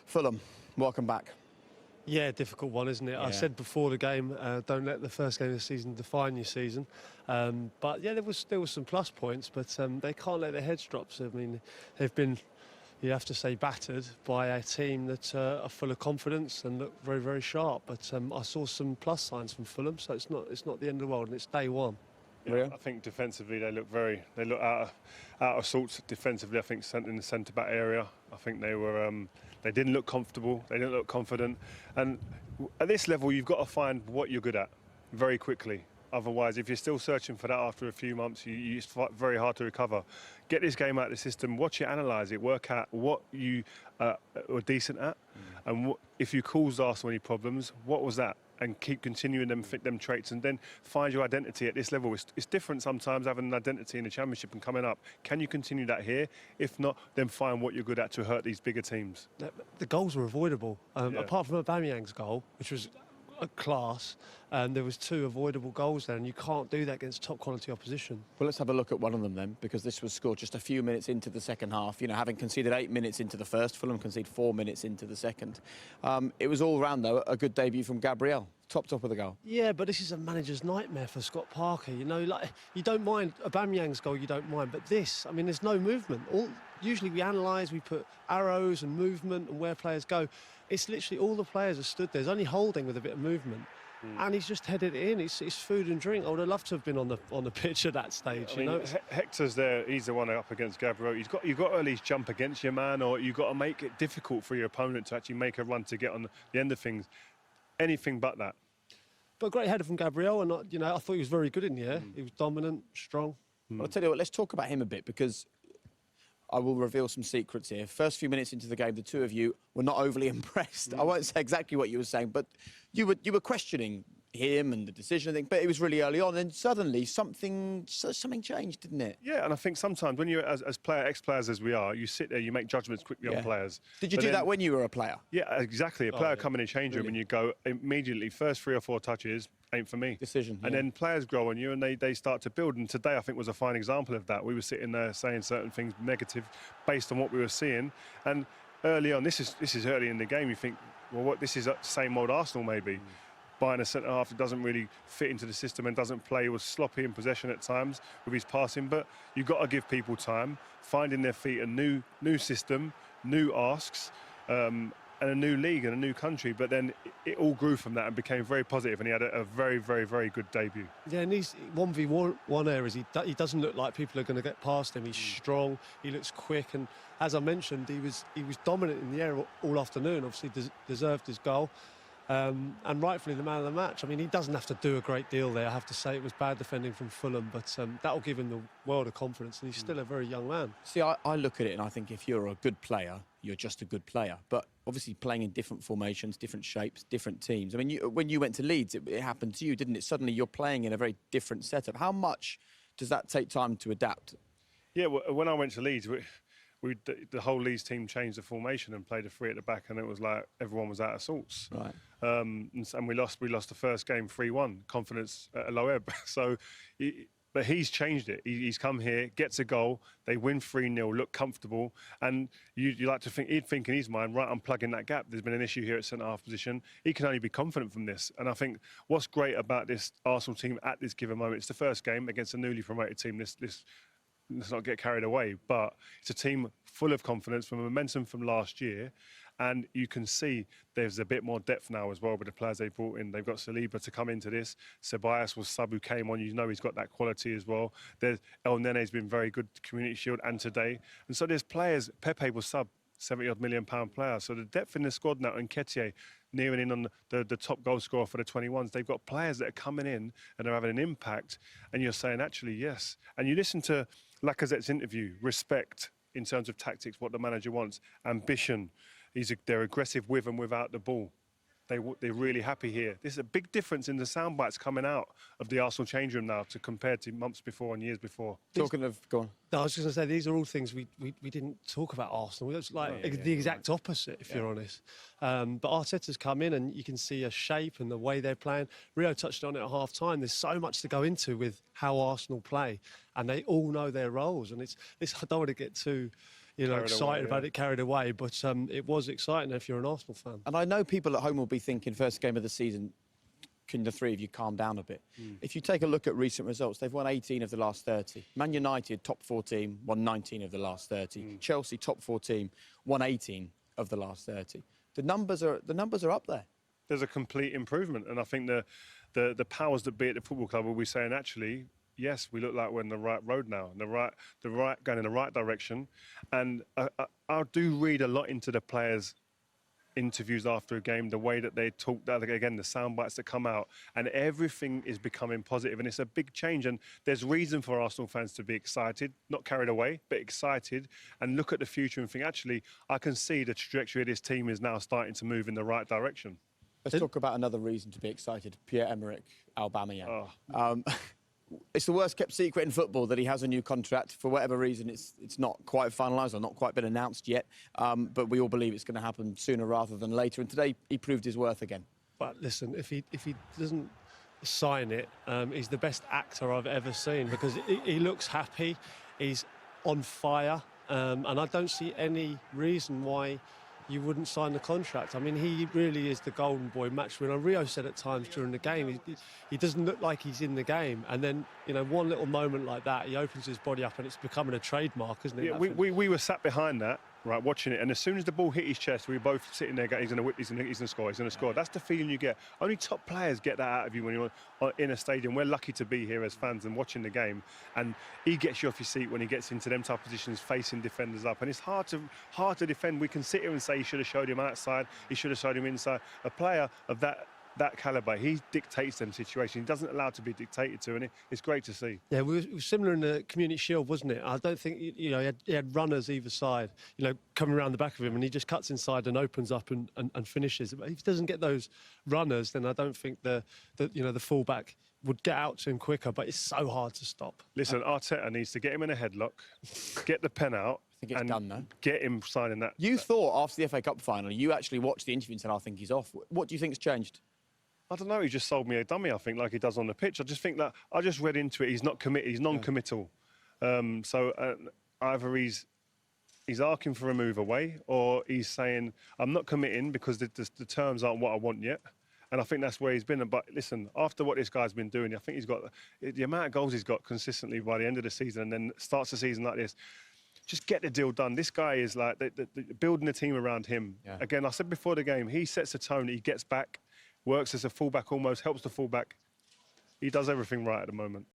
Fulham, welcome back. Yeah, difficult one, isn't it? Yeah. I said before the game, don't let the first game of the season define your season. But yeah, there was some plus points, but they can't let their heads drop. So, I mean, they've been, you have to say, battered by a team that are full of confidence and look very, very sharp. But I saw some plus signs from Fulham, so it's not the end of the world, and it's day one. Yeah, I think defensively they look out of sorts defensively. I think in the centre back area, I think they didn't look comfortable. They didn't look confident. And at this level, you've got to find what you're good at very quickly. Otherwise, if you're still searching for that after a few months, it's very hard to recover. Get this game out of the system, watch it, analyse it, work out what you were decent at, and if you caused Arsenal any problems, what was that? And keep continuing them traits, and then find your identity at this level. It's different sometimes having an identity in the Championship and coming up. Can you continue that here? If not, then find what you're good at to hurt these bigger teams. The goals were avoidable, apart from Aubameyang's goal, which was a class, and there was 2 avoidable goals there, and you can't do that against top quality opposition. Well, let's have a look at one of them then, because this was scored just a few minutes into the second half. You know, having conceded 8 minutes into the first, Fulham conceded 4 minutes into the second. It was all round though a good debut from Gabriel. Top of the goal. Yeah, but this is a manager's nightmare for Scott Parker. You know, like, you don't mind Aubameyang's goal, you don't mind, but this, I mean, there's no movement. Usually we analyse, we put arrows and movement and where players go. It's literally all the players are stood there. There's only Holding with a bit of movement. And he's just headed it in. It's food and drink. I would have loved to have been on the pitch at that stage. I mean, Hector's there. He's the one up against Gabriel. You've got to at least jump against your man, or you've got to make it difficult for your opponent to actually make a run to get on the end of things. Anything but that. But a great header from Gabriel, and I thought he was very good in the air. He was dominant, strong. Well, I'll tell you what, let's talk about him a bit, because I will reveal some secrets here. First few minutes into the game, the two of you were not overly impressed. I won't say exactly what you were saying, but you were questioning him and the decision, I think, but it was really early on, and suddenly something changed, didn't it? Yeah, and I think sometimes when you're as ex-players as we are, you sit there, you make judgments quickly on players. Did you do that when you were a player? Yeah, exactly. A player coming in the change room and you go immediately, first 3 or 4 touches, ain't for me. Decision. And then players grow on you and they start to build. And today, I think, was a fine example of that. We were sitting there saying certain things negative based on what we were seeing. And early on, this is early in the game, you think, well, this is the same old Arsenal maybe. Buying a centre-half that doesn't really fit into the system and doesn't play. He was sloppy in possession at times with his passing, but you've got to give people time, finding their feet, a new system, new asks, and a new league and a new country. But then it all grew from that and became very positive, and he had a very, very, very good debut. Yeah, and he's 1v1 areas. He doesn't look like people are going to get past him. He's strong, he looks quick, and as I mentioned, he was dominant in the air all afternoon. Obviously deserved his goal. And rightfully the man of the match. I mean, he doesn't have to do a great deal there. I have to say it was bad defending from Fulham, but that will give him the world of confidence, and he's still a very young man. See, I look at it and I think if you're a good player, you're just a good player. But obviously playing in different formations, different shapes, different teams. I mean, when you went to Leeds, it happened to you, didn't it? Suddenly you're playing in a very different setup. How much does that take time to adapt? Yeah, when I went to Leeds, the whole Leeds team changed the formation and played a 3 at the back, and it was like everyone was out of sorts. Right. And we lost the first game 3-1, confidence at a low ebb. So, but he's changed it. He's come here, gets a goal, they win 3-0, look comfortable, and you like to think, he'd think in his mind, right, I'm plugging that gap. There's been an issue here at centre-half position. He can only be confident from this. And I think what's great about this Arsenal team at this given moment, it's the first game against a newly promoted team. Let's not get carried away, but it's a team full of confidence from momentum from last year, and you can see there's a bit more depth now as well with the players they brought in. They've got Saliba to come into this. Ceballos was sub who came on. You know he's got that quality as well. El Nene's been very good Community Shield and today. And so there's players. Pepe was sub, £70-odd million player. So the depth in the squad now, and Nketiah nearing in on the top goal scorer for the 21s. They've got players that are coming in and are having an impact. And you're saying, actually, yes. And you listen to Lacazette's interview, respect in terms of tactics, what the manager wants, ambition. They're aggressive with and without the ball. They're really happy here. There's a big difference in the sound bites coming out of the Arsenal change room now compared to months before and years before. Talking of, go on. No, I was just going to say, these are all things we didn't talk about Arsenal. It's like the exact opposite, if you're honest. But Arteta's come in and you can see a shape and the way they're playing. Rio touched on it at half-time. There's so much to go into with how Arsenal play, and they all know their roles. And I don't want to get too excited about it, carried away. But it was exciting if you're an Arsenal fan. And I know people at home will be thinking, first game of the season, can the three of you calm down a bit? If you take a look at recent results, they've won 18 of the last 30. Man United, top 4 team, won 19 of the last 30. Chelsea, top 4 team, won 18 of the last 30. The numbers are up there. There's a complete improvement, and I think the powers that be at the football club will be saying, actually, yes, we look like we're on the right road now, going in the right direction. And I do read a lot into the players' interviews after a game, the way that they talk, again, the sound bites that come out, and everything is becoming positive, and it's a big change. And there's reason for Arsenal fans to be excited, not carried away, but excited, and look at the future and think, actually, I can see the trajectory of this team is now starting to move in the right direction. Let's talk about another reason to be excited. Pierre-Emerick Aubameyang. It's the worst kept secret in football that he has a new contract. For whatever reason, it's not quite finalised or not quite been announced yet. But we all believe it's going to happen sooner rather than later. And today, he proved his worth again. But listen, if he doesn't sign it, he's the best actor I've ever seen, because he looks happy, he's on fire, and I don't see any reason why you wouldn't sign the contract. I mean, he really is the golden boy match winner. Rio said at times during the game, he doesn't look like he's in the game. And then, one little moment like that, he opens his body up and it's becoming a trademark, isn't it? Yeah, we were sat behind that, right, watching it. And as soon as the ball hit his chest, we were both sitting there going, he's going to score, he's going to score. That's the feeling you get. Only top players get that out of you when you're in a stadium. We're lucky to be here as fans and watching the game. And he gets you off your seat when he gets into them type of positions, facing defenders up. And it's hard to defend. We can sit here and say he should have showed him outside, he should have showed him inside. A player of that calibre, he dictates them situations. He doesn't allow to be dictated to, and it's great to see. Yeah, it was similar in the Community Shield, wasn't it? I don't think, he had runners either side, coming around the back of him, and he just cuts inside and opens up and finishes. But if he doesn't get those runners, then I don't think the fullback would get out to him quicker, but it's so hard to stop. Listen, Arteta needs to get him in a headlock, get the pen out, I think it's done, though. Get him signing that. You thought after the FA Cup final, you actually watched the interview and said, I think he's off. What do you think's changed? I don't know, he just sold me a dummy, I think, like he does on the pitch. I just think that, I just read into it, he's not committed, he's non-committal. Either he's asking for a move away, or he's saying, I'm not committing because the terms aren't what I want yet. And I think that's where he's been. But listen, after what this guy's been doing, I think he's got the amount of goals he's got consistently by the end of the season, and then starts the season like this. Just get the deal done. This guy is like building a team around him. Yeah. Again, I said before the game, he sets the tone, he gets back, works as a fullback almost, helps the fullback. He does everything right at the moment.